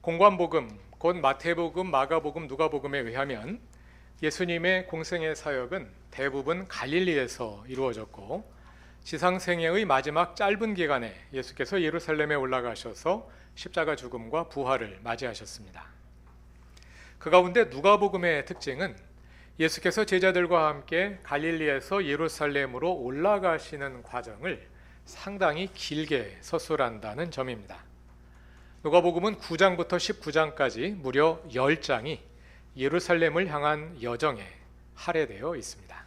공관복음, 곧 마태복음, 마가복음, 누가복음에 의하면 예수님의 공생의 사역은 대부분 갈릴리에서 이루어졌고 지상생애의 마지막 짧은 기간에 예수께서 예루살렘에 올라가셔서 십자가 죽음과 부활을 맞이하셨습니다. 그 가운데 누가복음의 특징은 예수께서 제자들과 함께 갈릴리에서 예루살렘으로 올라가시는 과정을 상당히 길게 서술한다는 점입니다. 누가복음은 9장부터 19장까지 무려 10장이 예루살렘을 향한 여정에 할애되어 있습니다.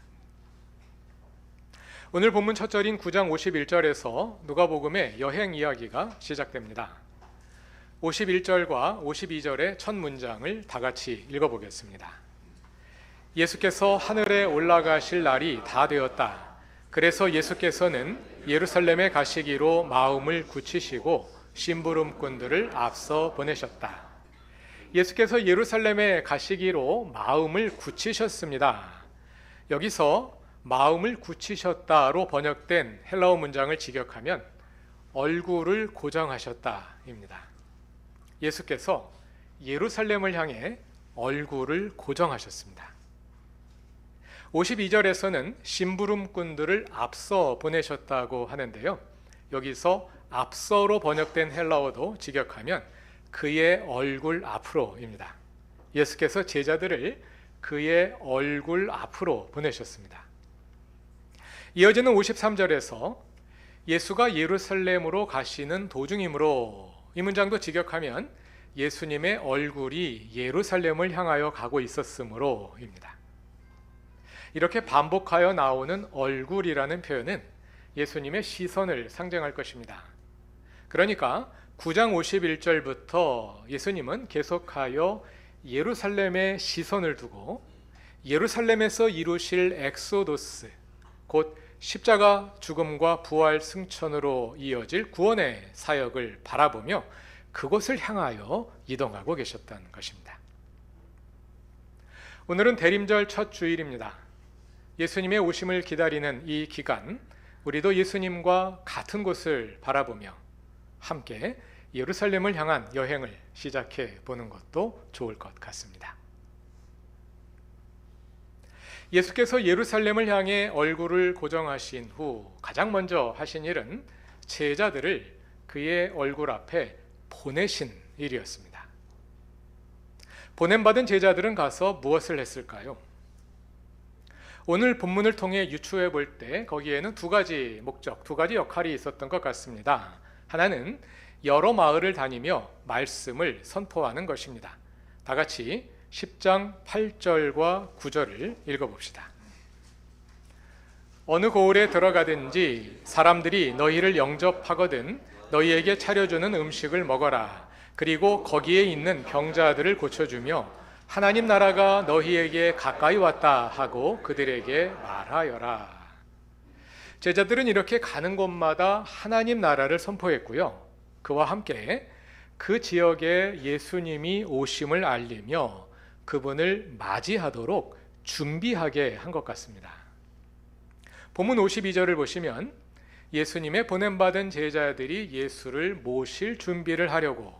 오늘 본문 첫 절인 9장 51절에서 누가복음의 여행 이야기가 시작됩니다. 51절과 52절의 첫 문장을 다 같이 읽어보겠습니다. 예수께서 하늘에 올라가실 날이 다 되었다. 그래서 예수께서는 예루살렘에 가시기로 마음을 굳히시고 심부름꾼들을 앞서 보내셨다. 예수께서 예루살렘에 가시기로 마음을 굳히셨습니다. 여기서 마음을 굳히셨다로 번역된 헬라어 문장을 직역하면 얼굴을 고정하셨다입니다. 예수께서 예루살렘을 향해 얼굴을 고정하셨습니다. 52절에서는 심부름꾼들을 앞서 보내셨다고 하는데요. 여기서 앞서로 번역된 헬라어도 직역하면 그의 얼굴 앞으로입니다. 예수께서 제자들을 그의 얼굴 앞으로 보내셨습니다. 이어지는 53절에서 예수가 예루살렘으로 가시는 도중이므로, 이 문장도 직역하면 예수님의 얼굴이 예루살렘을 향하여 가고 있었으므로입니다. 이렇게 반복하여 나오는 얼굴이라는 표현은 예수님의 시선을 상징할 것입니다. 그러니까 9장 51절부터 예수님은 계속하여 예루살렘에 시선을 두고 예루살렘에서 이루실 엑소도스, 곧 십자가 죽음과 부활 승천으로 이어질 구원의 사역을 바라보며 그곳을 향하여 이동하고 계셨다는 것입니다. 오늘은 대림절 첫 주일입니다. 예수님의 오심을 기다리는 이 기간, 우리도 예수님과 같은 곳을 바라보며 함께 예루살렘을 향한 여행을 시작해 보는 것도 좋을 것 같습니다. 예수께서 예루살렘을 향해 얼굴을 고정하신 후 가장 먼저 하신 일은 제자들을 그의 얼굴 앞에 보내신 일이었습니다. 보냄받은 제자들은 가서 무엇을 했을까요? 오늘 본문을 통해 유추해 볼 때 거기에는 두 가지 목적, 두 가지 역할이 있었던 것 같습니다. 하나는 여러 마을을 다니며 말씀을 선포하는 것입니다. 다 같이 10장 8절과 9절을 읽어봅시다. 어느 고을에 들어가든지 사람들이 너희를 영접하거든 너희에게 차려주는 음식을 먹어라. 그리고 거기에 있는 병자들을 고쳐주며 하나님 나라가 너희에게 가까이 왔다 하고 그들에게 말하여라. 제자들은 이렇게 가는 곳마다 하나님 나라를 선포했고요. 그와 함께 그 지역에 예수님이 오심을 알리며 그분을 맞이하도록 준비하게 한 것 같습니다. 본문 52절을 보시면 예수님의 보냄받은 제자들이 예수를 모실 준비를 하려고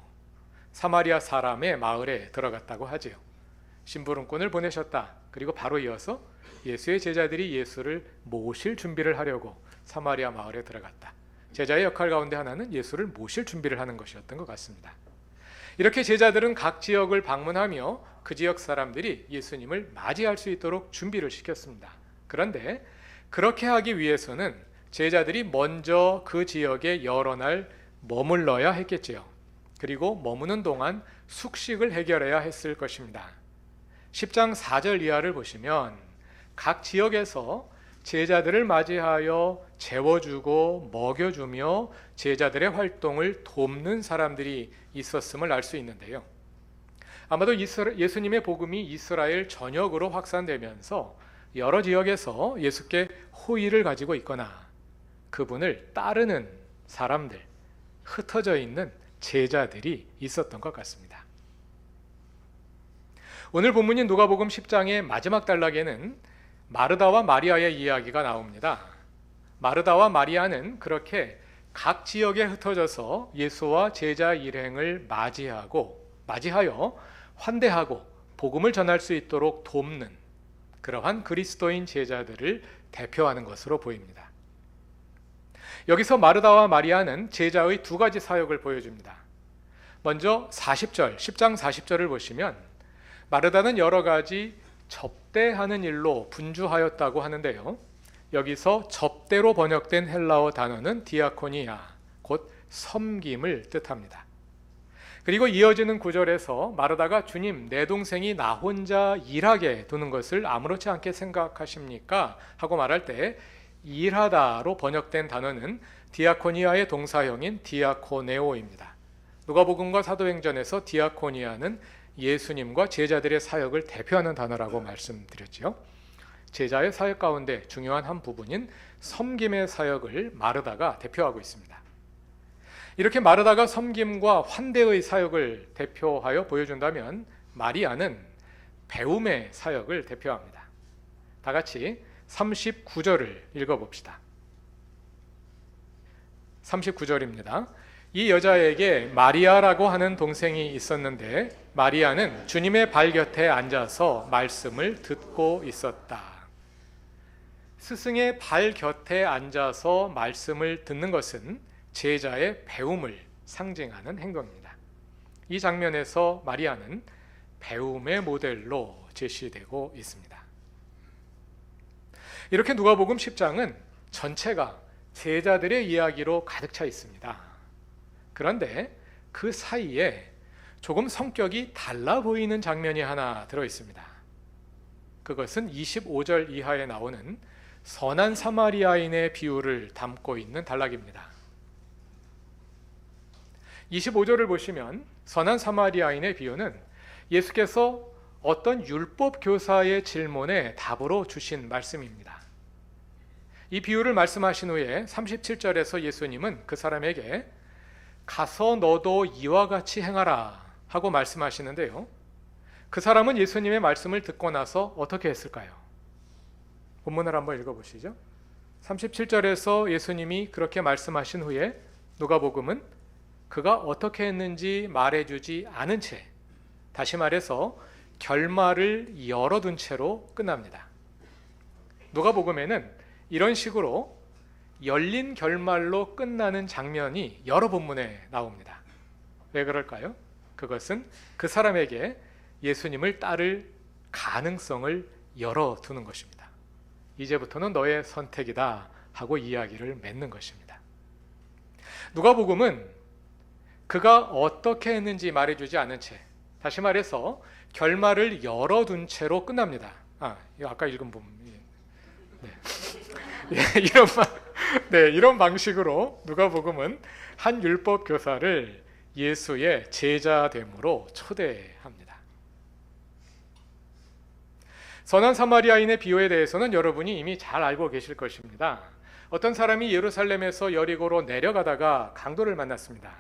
사마리아 사람의 마을에 들어갔다고 하지요. 심부름꾼을 보내셨다. 그리고 바로 이어서 예수의 제자들이 예수를 모실 준비를 하려고 사마리아 마을에 들어갔다. 제자의 역할 가운데 하나는 예수를 모실 준비를 하는 것이었던 것 같습니다. 이렇게 제자들은 각 지역을 방문하며 그 지역 사람들이 예수님을 맞이할 수 있도록 준비를 시켰습니다. 그런데 그렇게 하기 위해서는 제자들이 먼저 그 지역에 여러 날 머물러야 했겠지요. 그리고 머무는 동안 숙식을 해결해야 했을 것입니다. 10장 4절 이하를 보시면 각 지역에서 제자들을 맞이하여 재워주고 먹여주며 제자들의 활동을 돕는 사람들이 있었음을 알 수 있는데요. 아마도 예수님의 복음이 이스라엘 전역으로 확산되면서 여러 지역에서 예수께 호의를 가지고 있거나 그분을 따르는 사람들, 흩어져 있는 제자들이 있었던 것 같습니다. 오늘 본문인 누가복음 10장의 마지막 단락에는 마르다와 마리아의 이야기가 나옵니다. 마르다와 마리아는 그렇게 각 지역에 흩어져서 예수와 제자 일행을 맞이하고 맞이하여 환대하고 복음을 전할 수 있도록 돕는 그러한 그리스도인 제자들을 대표하는 것으로 보입니다. 여기서 마르다와 마리아는 제자의 두 가지 사역을 보여줍니다. 먼저 40절, 10장 40절을 보시면 마르다는 여러 가지 접대하는 일로 분주하였다고 하는데요. 여기서 접대로 번역된 헬라어 단어는 디아코니아, 곧 섬김을 뜻합니다. 그리고 이어지는 구절에서 마르다가 주님, 내 동생이 나 혼자 일하게 두는 것을 아무렇지 않게 생각하십니까? 하고 말할 때 일하다로 번역된 단어는 디아코니아의 동사형인 디아코네오입니다. 누가복음과 사도행전에서 디아코니아는 예수님과 제자들의 사역을 대표하는 단어라고 말씀드렸죠. 제자의 사역 가운데 중요한 한 부분인 섬김의 사역을 마르다가 대표하고 있습니다. 이렇게 마르다가 섬김과 환대의 사역을 대표하여 보여준다면 마리아는 배움의 사역을 대표합니다. 다 같이 39절을 읽어봅시다. 39절입니다. 이 여자에게 마리아라고 하는 동생이 있었는데 마리아는 주님의 발 곁에 앉아서 말씀을 듣고 있었다. 스승의 발 곁에 앉아서 말씀을 듣는 것은 제자의 배움을 상징하는 행동입니다. 이 장면에서 마리아는 배움의 모델로 제시되고 있습니다. 이렇게 누가복음 10장은 전체가 제자들의 이야기로 가득 차 있습니다. 그런데 그 사이에 조금 성격이 달라 보이는 장면이 하나 들어 있습니다. 그것은 25절 이하에 나오는 선한 사마리아인의 비유를 담고 있는 단락입니다. 25절을 보시면 선한 사마리아인의 비유는 예수께서 어떤 율법 교사의 질문에 답으로 주신 말씀입니다. 이 비유를 말씀하신 후에 37절에서 예수님은 그 사람에게 가서 너도 이와 같이 행하라 하고 말씀하시는데요. 그 사람은 예수님의 말씀을 듣고 나서 어떻게 했을까요? 본문을 한번 읽어보시죠. 37절에서 예수님이 그렇게 말씀하신 후에 누가복음은 그가 어떻게 했는지 말해주지 않은 채, 다시 말해서 결말을 열어둔 채로 끝납니다. 누가복음에는 이런 식으로 열린 결말로 끝나는 장면이 여러 본문에 나옵니다. 왜 그럴까요? 그것은 그 사람에게 예수님을 따를 가능성을 열어두는 것입니다. 이제부터는 너의 선택이다 하고 이야기를 맺는 것입니다. 누가복음은 그가 어떻게 했는지 말해주지 않은 채, 다시 말해서 결말을 열어둔 채로 끝납니다. 이거 아까 읽은 부분. 이런 방식으로 누가복음은 한 율법 교사를 예수의 제자됨으로 초대합니다. 선한 사마리아인의 비유에 대해서는 여러분이 이미 잘 알고 계실 것입니다. 어떤 사람이 예루살렘에서 여리고로 내려가다가 강도를 만났습니다.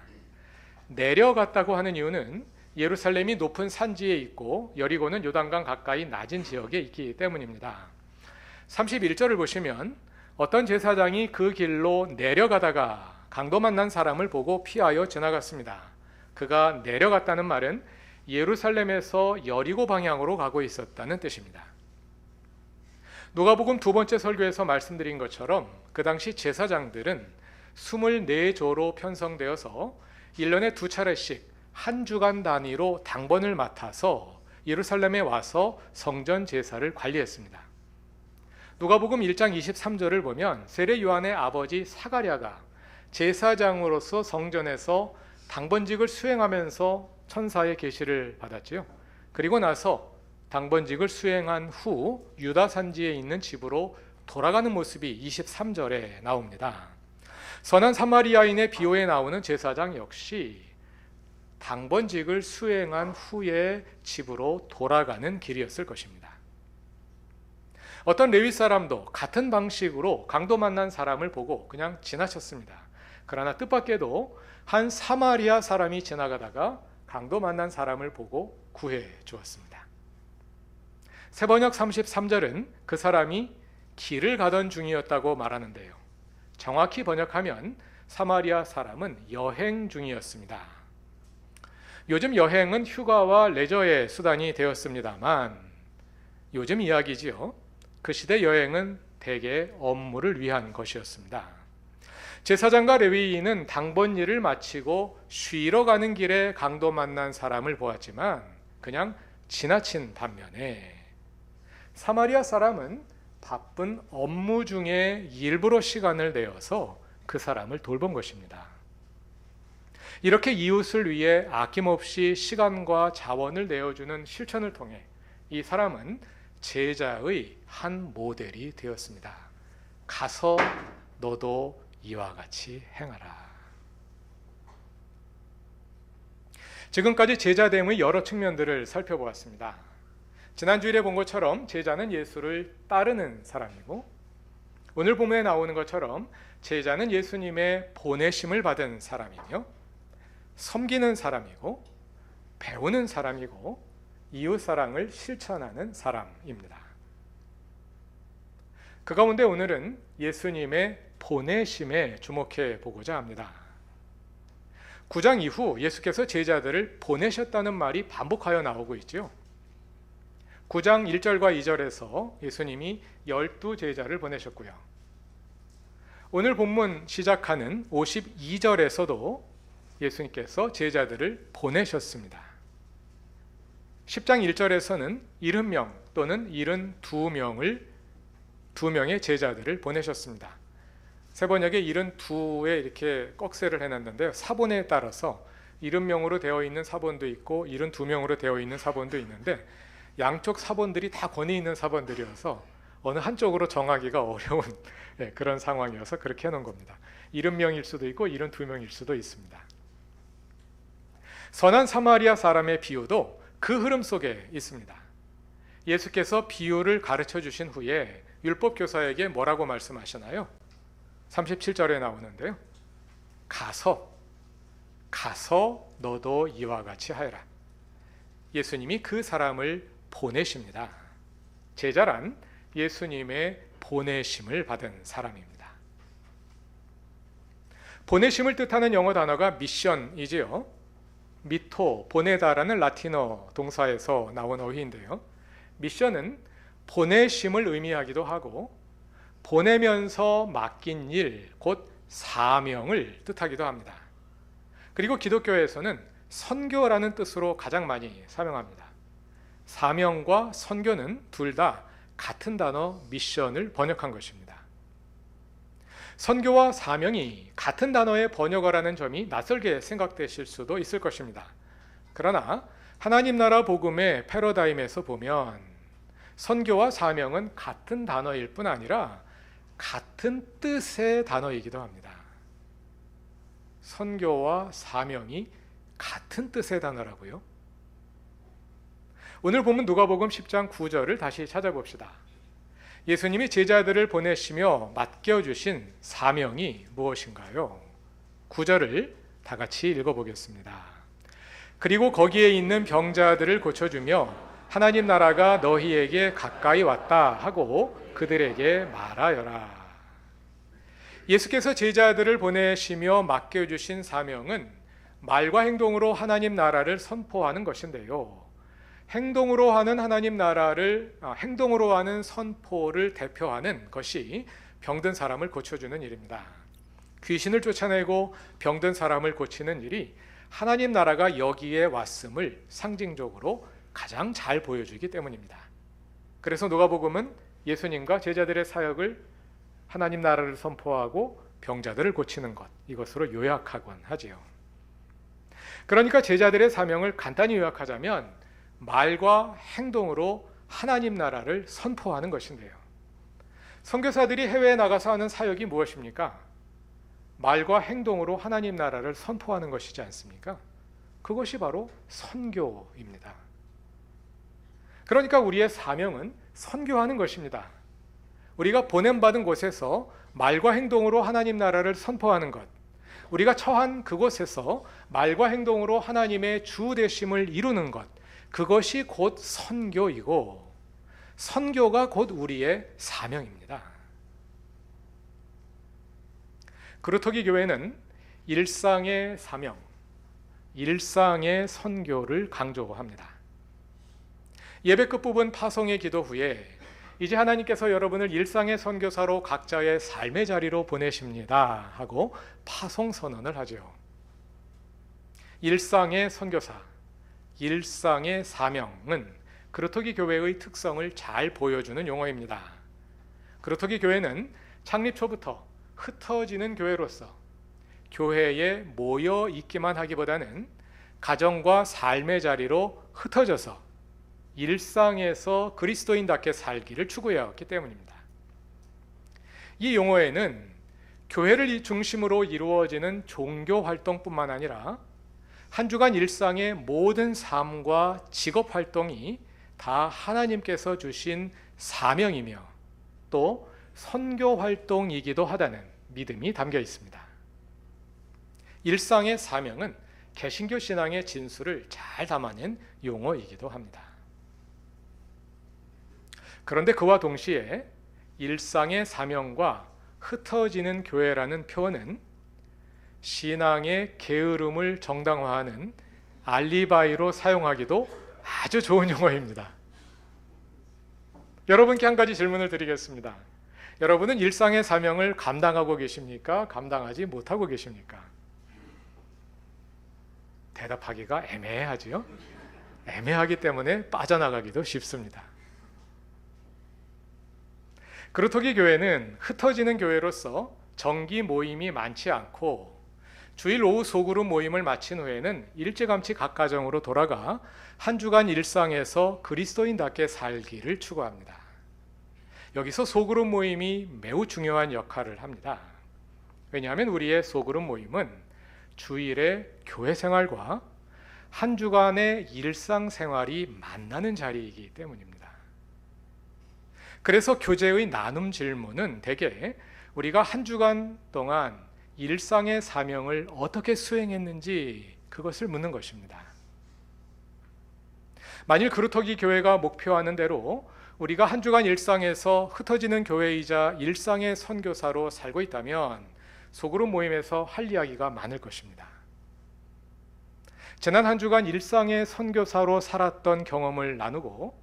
내려갔다고 하는 이유는 예루살렘이 높은 산지에 있고 여리고는 요단강 가까이 낮은 지역에 있기 때문입니다. 31절을 보시면 어떤 제사장이 그 길로 내려가다가 강도 만난 사람을 보고 피하여 지나갔습니다. 그가 내려갔다는 말은 예루살렘에서 여리고 방향으로 가고 있었다는 뜻입니다. 누가복음 두 번째 설교에서 말씀드린 것처럼 그 당시 제사장들은 24조로 편성되어서 1년에 2차례씩 한 주간 단위로 당번을 맡아서 예루살렘에 와서 성전 제사를 관리했습니다. 누가복음 1장 23절을 보면 세례 요한의 아버지 사가랴가 제사장으로서 성전에서 당번직을 수행하면서 천사의 계시를 받았지요. 그리고 나서 당번직을 수행한 후 유다 산지에 있는 집으로 돌아가는 모습이 23절에 나옵니다. 선한 사마리아인의 비유에 나오는 제사장 역시 당번직을 수행한 후에 집으로 돌아가는 길이었을 것입니다. 어떤 레위 사람도 같은 방식으로 강도 만난 사람을 보고 그냥 지나쳤습니다. 그러나 뜻밖에도 한 사마리아 사람이 지나가다가 강도 만난 사람을 보고 구해 주었습니다. 세번역 33절은 그 사람이 길을 가던 중이었다고 말하는데요. 정확히 번역하면 사마리아 사람은 여행 중이었습니다. 요즘 여행은 휴가와 레저의 수단이 되었습니다만 요즘 이야기지요. 그 시대 여행은 대개 업무를 위한 것이었습니다. 제사장과 레위인은 당번 일을 마치고 쉬러 가는 길에 강도 만난 사람을 보았지만 그냥 지나친 반면에 사마리아 사람은 바쁜 업무 중에 일부러 시간을 내어서 그 사람을 돌본 것입니다. 이렇게 이웃을 위해 아낌없이 시간과 자원을 내어주는 실천을 통해 이 사람은 제자의 한 모델이 되었습니다. 가서 너도 이와 같이 행하라. 지금까지 제자됨의 여러 측면들을 살펴보았습니다. 지난주일에 본 것처럼 제자는 예수를 따르는 사람이고, 오늘 본문에 나오는 것처럼 제자는 예수님의 보내심을 받은 사람이며 섬기는 사람이고 배우는 사람이고 이웃사랑을 실천하는 사람입니다. 그 가운데 오늘은 예수님의 보내심에 주목해 보고자 합니다. 9장 이후 예수께서 제자들을 보내셨다는 말이 반복하여 나오고 있죠. 9장 1절과 2절에서 예수님이 12제자를 보내셨고요. 오늘 본문 시작하는 52절에서도 예수님께서 제자들을 보내셨습니다. 10장 1절에서는 70명 또는 72명의 제자들을 보내셨습니다. 세 번역에 72에 이렇게 꺽쇠를 해놨는데요. 사본에 따라서 70명으로 되어 있는 사본도 있고 72명으로 되어 있는 사본도 있는데 양쪽 사본들이 다 권위 있는 사본들이어서 어느 한쪽으로 정하기가 어려운 그런 상황이어서 그렇게 해놓은 겁니다. 70명일 수도 있고 72명일 수도 있습니다. 선한 사마리아 사람의 비유도 그 흐름 속에 있습니다. 예수께서 비유를 가르쳐 주신 후에 율법교사에게 뭐라고 말씀하시나요? 37절에 나오는데요. 가서 너도 이와 같이 하여라. 예수님이 그 사람을 보내십니다. 제자란 예수님의 보내심을 받은 사람입니다. 보내심을 뜻하는 영어 단어가 미션이지요. 미토, 보내다라는 라틴어 동사에서 나온 어휘인데요. 미션은 보내심을 의미하기도 하고 보내면서 맡긴 일, 곧 사명을 뜻하기도 합니다. 그리고 기독교에서는 선교라는 뜻으로 가장 많이 사용합니다. 사명과 선교는 둘 다 같은 단어 미션을 번역한 것입니다. 선교와 사명이 같은 단어의 번역어라는 점이 낯설게 생각되실 수도 있을 것입니다. 그러나 하나님 나라 복음의 패러다임에서 보면 선교와 사명은 같은 단어일 뿐 아니라 같은 뜻의 단어이기도 합니다. 선교와 사명이 같은 뜻의 단어라고요? 오늘 보면 누가복음 10장 9절을 다시 찾아봅시다. 예수님이 제자들을 보내시며 맡겨주신 사명이 무엇인가요? 9절을 다 같이 읽어보겠습니다. 그리고 거기에 있는 병자들을 고쳐주며 하나님 나라가 너희에게 가까이 왔다 하고 그들에게 말하여라. 예수께서 제자들을 보내시며 맡겨주신 사명은 말과 행동으로 하나님 나라를 선포하는 것인데요. 행동으로 하는 행동으로 하는 선포를 대표하는 것이 병든 사람을 고쳐주는 일입니다. 귀신을 쫓아내고 병든 사람을 고치는 일이 하나님 나라가 여기에 왔음을 상징적으로 가장 잘 보여주기 때문입니다. 그래서 누가복음은 예수님과 제자들의 사역을 하나님 나라를 선포하고 병자들을 고치는 것, 이것으로 요약하곤 하지요. 그러니까 제자들의 사명을 간단히 요약하자면 말과 행동으로 하나님 나라를 선포하는 것인데요. 선교사들이 해외에 나가서 하는 사역이 무엇입니까? 말과 행동으로 하나님 나라를 선포하는 것이지 않습니까? 그것이 바로 선교입니다. 그러니까 우리의 사명은 선교하는 것입니다. 우리가 보냄받은 곳에서 말과 행동으로 하나님 나라를 선포하는 것, 우리가 처한 그곳에서 말과 행동으로 하나님의 주 되심을 이루는 것, 그것이 곧 선교이고 선교가 곧 우리의 사명입니다. 그루터기 교회는 일상의 사명, 일상의 선교를 강조합니다. 예배 끝부분 파송의 기도 후에 이제 하나님께서 여러분을 일상의 선교사로 각자의 삶의 자리로 보내십니다 하고 파송 선언을 하죠. 일상의 선교사, 일상의 사명은 그루터기 교회의 특성을 잘 보여주는 용어입니다. 그루터기 교회는 창립 초부터 흩어지는 교회로서 교회에 모여 있기만 하기보다는 가정과 삶의 자리로 흩어져서 일상에서 그리스도인답게 살기를 추구해왔기 때문입니다. 이 용어에는 교회를 중심으로 이루어지는 종교 활동뿐만 아니라 한 주간 일상의 모든 삶과 직업 활동이 다 하나님께서 주신 사명이며 또 선교 활동이기도 하다는 믿음이 담겨 있습니다. 일상의 사명은 개신교 신앙의 진수를 잘 담아낸 용어이기도 합니다. 그런데 그와 동시에 일상의 사명과 흩어지는 교회라는 표현은 신앙의 게으름을 정당화하는 알리바이로 사용하기도 아주 좋은 용어입니다. 여러분께 한 가지 질문을 드리겠습니다. 여러분은 일상의 사명을 감당하고 계십니까? 감당하지 못하고 계십니까? 대답하기가 애매하지요? 애매하기 때문에 빠져나가기도 쉽습니다. 그루터기 교회는 흩어지는 교회로서 정기 모임이 많지 않고 주일 오후 소그룹 모임을 마친 후에는 일찌감치 각 가정으로 돌아가 한 주간 일상에서 그리스도인답게 살기를 추구합니다. 여기서 소그룹 모임이 매우 중요한 역할을 합니다. 왜냐하면 우리의 소그룹 모임은 주일의 교회 생활과 한 주간의 일상생활이 만나는 자리이기 때문입니다. 그래서 교제의 나눔 질문은 대개 우리가 한 주간 동안 일상의 사명을 어떻게 수행했는지 그것을 묻는 것입니다. 만일 그루터기 교회가 목표하는 대로 우리가 한 주간 일상에서 흩어지는 교회이자 일상의 선교사로 살고 있다면 소그룹 모임에서 할 이야기가 많을 것입니다. 지난 한 주간 일상의 선교사로 살았던 경험을 나누고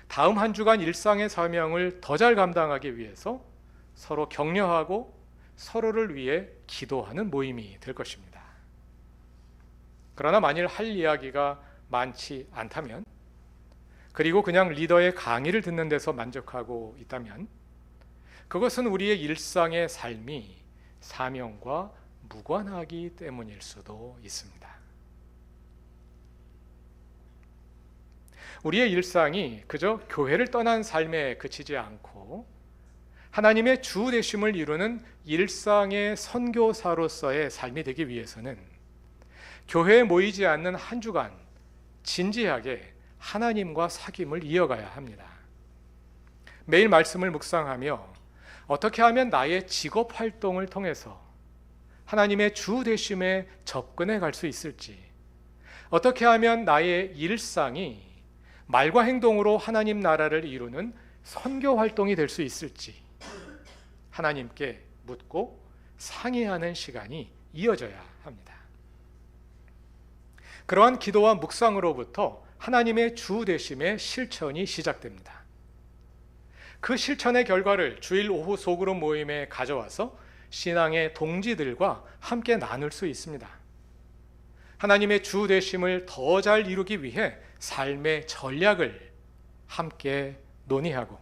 다음 한 주간 일상의 사명을 더 잘 감당하기 위해서 서로 격려하고 서로를 위해 기도하는 모임이 될 것입니다. 그러나 만일 할 이야기가 많지 않다면, 그리고 그냥 리더의 강의를 듣는 데서 만족하고 있다면 그것은 우리의 일상의 삶이 사명과 무관하기 때문일 수도 있습니다. 우리의 일상이 그저 교회를 떠난 삶에 그치지 않고 하나님의 주 되심을 이루는 일상의 선교사로서의 삶이 되기 위해서는 교회에 모이지 않는 한 주간 진지하게 하나님과 사귐을 이어가야 합니다. 매일 말씀을 묵상하며 어떻게 하면 나의 직업 활동을 통해서 하나님의 주 되심에 접근해 갈 수 있을지, 어떻게 하면 나의 일상이 말과 행동으로 하나님 나라를 이루는 선교 활동이 될 수 있을지 하나님께 묻고 상의하는 시간이 이어져야 합니다. 그러한 기도와 묵상으로부터 하나님의 주 되심의 실천이 시작됩니다. 그 실천의 결과를 주일 오후 소그룹 모임에 가져와서 신앙의 동지들과 함께 나눌 수 있습니다. 하나님의 주 되심을 더 잘 이루기 위해 삶의 전략을 함께 논의하고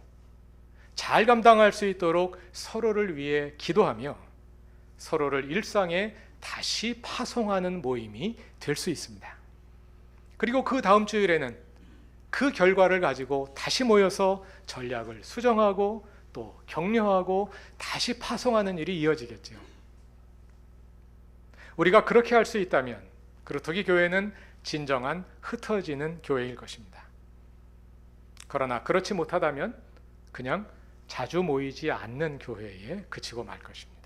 잘 감당할 수 있도록 서로를 위해 기도하며 서로를 일상에 다시 파송하는 모임이 될 수 있습니다. 그리고 그 다음 주일에는 그 결과를 가지고 다시 모여서 전략을 수정하고 또 격려하고 다시 파송하는 일이 이어지겠죠. 우리가 그렇게 할 수 있다면 그루터기 교회는 진정한 흩어지는 교회일 것입니다. 그러나 그렇지 못하다면 그냥 자주 모이지 않는 교회에 그치고 말 것입니다.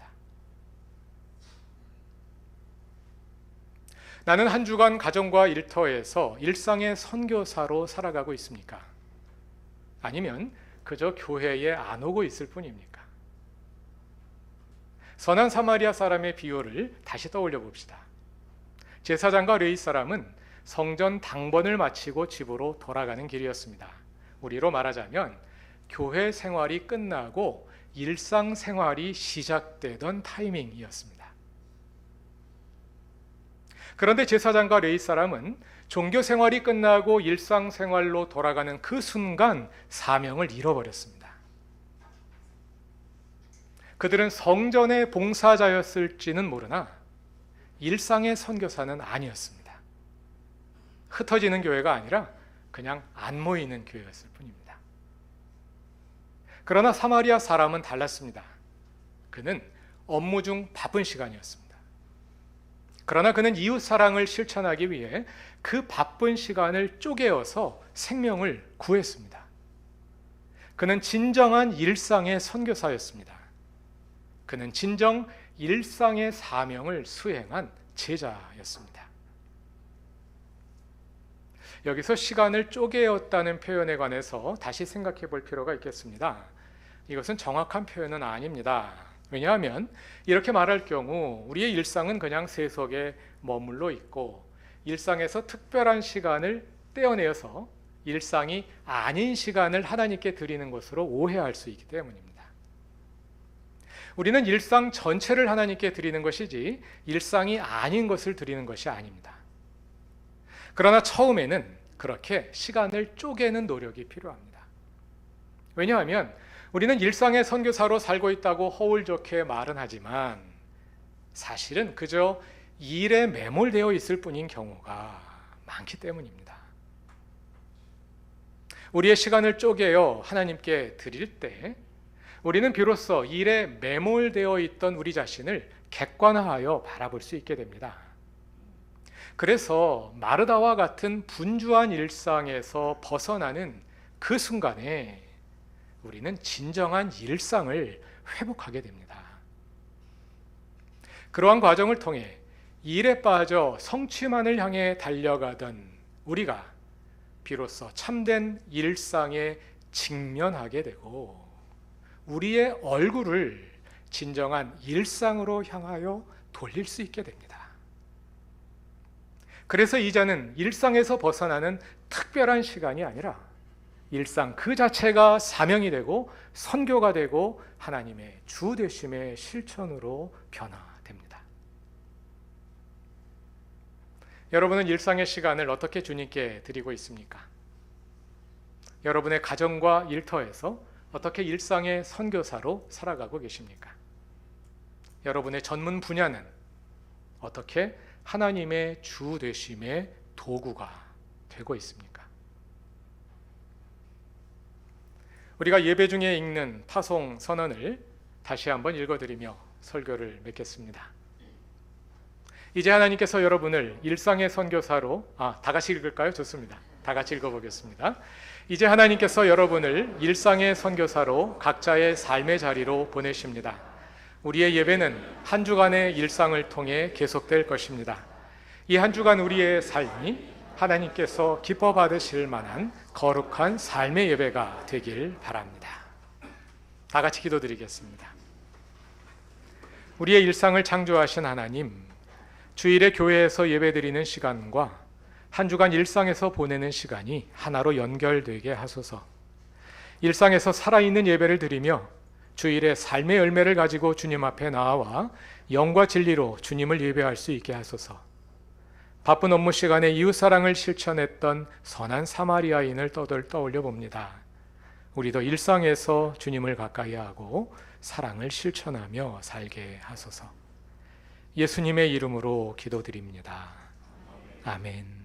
나는 한 주간 가정과 일터에서 일상의 선교사로 살아가고 있습니까? 아니면 그저 교회에 안 오고 있을 뿐입니까? 선한 사마리아 사람의 비유를 다시 떠올려 봅시다. 제사장과 레위 사람은 성전 당번을 마치고 집으로 돌아가는 길이었습니다. 우리로 말하자면 교회 생활이 끝나고 일상 생활이 시작되던 타이밍이었습니다. 그런데 제사장과 레위 사람은 종교 생활이 끝나고 일상 생활로 돌아가는 그 순간 사명을 잃어버렸습니다. 그들은 성전의 봉사자였을지는 모르나 일상의 선교사는 아니었습니다. 흩어지는 교회가 아니라 그냥 안 모이는 교회였을 뿐입니다. 그러나 사마리아 사람은 달랐습니다. 그는 업무 중 바쁜 시간이었습니다. 그러나 그는 이웃 사랑을 실천하기 위해 그 바쁜 시간을 쪼개어서 생명을 구했습니다. 그는 진정한 일상의 선교사였습니다. 그는 진정 일상의 사명을 수행한 제자였습니다. 여기서 시간을 쪼개었다는 표현에 관해서 다시 생각해 볼 필요가 있겠습니다. 이것은 정확한 표현은 아닙니다. 왜냐하면 이렇게 말할 경우 우리의 일상은 그냥 세속에 머물러 있고 일상에서 특별한 시간을 떼어내어서 일상이 아닌 시간을 하나님께 드리는 것으로 오해할 수 있기 때문입니다. 우리는 일상 전체를 하나님께 드리는 것이지 일상이 아닌 것을 드리는 것이 아닙니다. 그러나 처음에는 그렇게 시간을 쪼개는 노력이 필요합니다. 왜냐하면 우리는 일상의 선교사로 살고 있다고 허울 좋게 말은 하지만 사실은 그저 일에 매몰되어 있을 뿐인 경우가 많기 때문입니다. 우리의 시간을 쪼개어 하나님께 드릴 때 우리는 비로소 일에 매몰되어 있던 우리 자신을 객관화하여 바라볼 수 있게 됩니다. 그래서 마르다와 같은 분주한 일상에서 벗어나는 그 순간에 우리는 진정한 일상을 회복하게 됩니다. 그러한 과정을 통해 일에 빠져 성취만을 향해 달려가던 우리가 비로소 참된 일상에 직면하게 되고 우리의 얼굴을 진정한 일상으로 향하여 돌릴 수 있게 됩니다. 그래서 이제는 일상에서 벗어나는 특별한 시간이 아니라 일상 그 자체가 사명이 되고 선교가 되고 하나님의 주 되심의 실천으로 변화됩니다. 여러분은 일상의 시간을 어떻게 주님께 드리고 있습니까? 여러분의 가정과 일터에서 어떻게 일상의 선교사로 살아가고 계십니까? 여러분의 전문 분야는 어떻게 하나님의 주 되심의 도구가 되고 있습니까? 우리가 예배 중에 읽는 파송 선언을 다시 한번 읽어드리며 설교를 맺겠습니다. 이제 하나님께서 여러분을 일상의 선교사로 다 같이 읽을까요? 좋습니다. 다 같이 읽어보겠습니다. 이제 하나님께서 여러분을 일상의 선교사로 각자의 삶의 자리로 보내십니다. 우리의 예배는 한 주간의 일상을 통해 계속될 것입니다. 이 한 주간 우리의 삶이 하나님께서 기뻐 받으실 만한 거룩한 삶의 예배가 되길 바랍니다. 다 같이 기도드리겠습니다. 우리의 일상을 창조하신 하나님, 주일에 교회에서 예배드리는 시간과 한 주간 일상에서 보내는 시간이 하나로 연결되게 하소서. 일상에서 살아있는 예배를 드리며 주일에 삶의 열매를 가지고 주님 앞에 나와 영과 진리로 주님을 예배할 수 있게 하소서. 바쁜 업무 시간에 이웃사랑을 실천했던 선한 사마리아인을 떠올려 봅니다. 우리도 일상에서 주님을 가까이 하고 사랑을 실천하며 살게 하소서. 예수님의 이름으로 기도드립니다. 아멘.